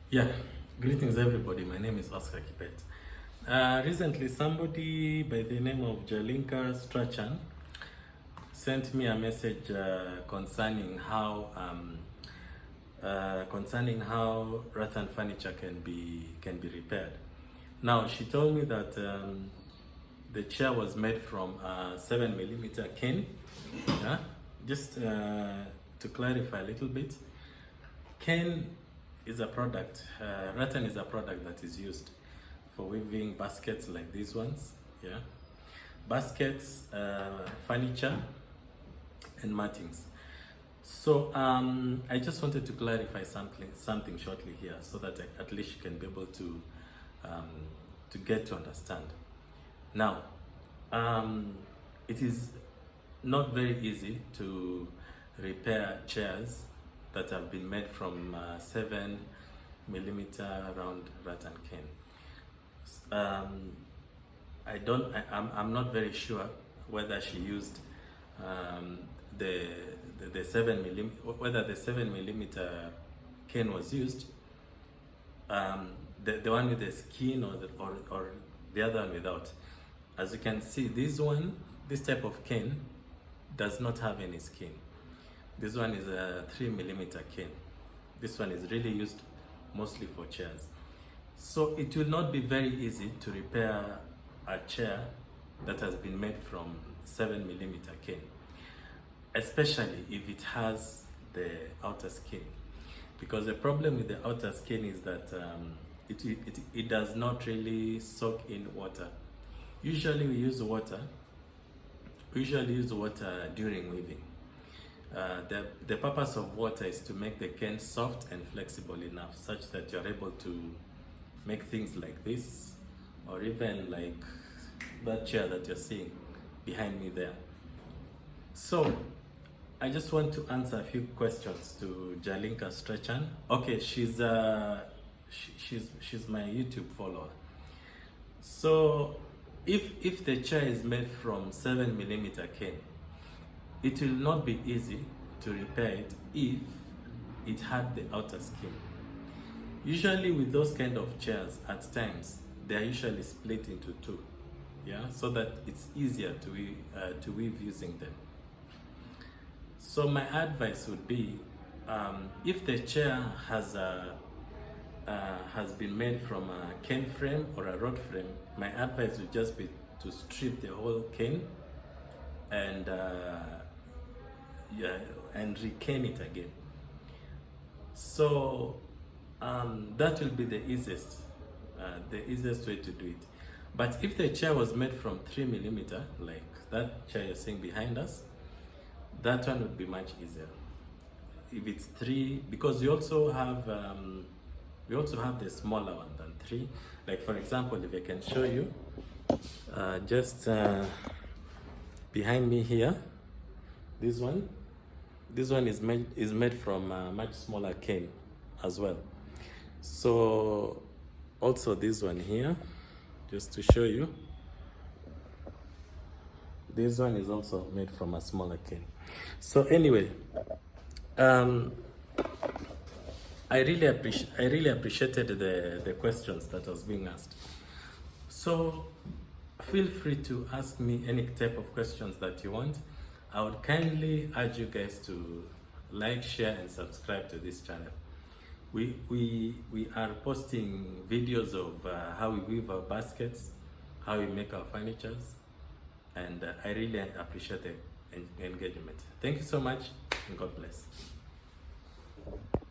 Yeah, greetings everybody. My name is Oscar Kipet. Recently, somebody by the name of Jalinka Strachan sent me a message concerning how Rattan furniture can be repaired. Now, she told me that the chair was made from a 7mm cane. Yeah, just to clarify a little bit. Cane is a product, rattan is a product that is used for weaving baskets like these ones, yeah. Baskets, furniture, and mattings. So I just wanted to clarify something shortly here so that at least you can be able to get to understand. Now, it is not very easy to repair chairs that have been made from 7mm round rattan cane. I'm not very sure whether she used the 7mm, whether the 7mm cane was used, the one with the skin or the other one without. As you can see, this type of cane does not have any skin. This one is a 3mm cane. This one is really used mostly for chairs. So it will not be very easy to repair a chair that has been made from 7mm cane, especially if it has the outer skin. Because the problem with the outer skin is that it does not really soak in water. Usually we use water during weaving. The purpose of water is to make the cane soft and flexible enough such that you're able to make things like this, or even like that chair that you're seeing behind me there. So I just want to answer a few questions to Jalinka Strachan. Okay, she's my YouTube follower. So if the chair is made from 7mm cane, it will not be easy to repair it if it had the outer skin. Usually with those kind of chairs, at times, they are usually split into two, yeah, so that it's easier to weave using them. So my advice would be, if the chair has been made from a cane frame or a rod frame, my advice would just be to strip the whole cane and recane it again. So that will be the easiest way to do it. But if the chair was made from 3mm, like that chair you're seeing behind us, that one would be much easier. If it's 3, because we also have the smaller one than 3. Like for example, if I can show you, just behind me here, this one is made from a much smaller cane as well. So also this one here, just to show you, this one is also made from a smaller cane. So anyway, I really appreciated the questions that was being asked. So feel free to ask me any type of questions that you want. I would kindly urge you guys to like, share, and subscribe to this channel. We are posting videos of how we weave our baskets, how we make our furnitures, and I really appreciate the engagement. Thank you so much, and God bless.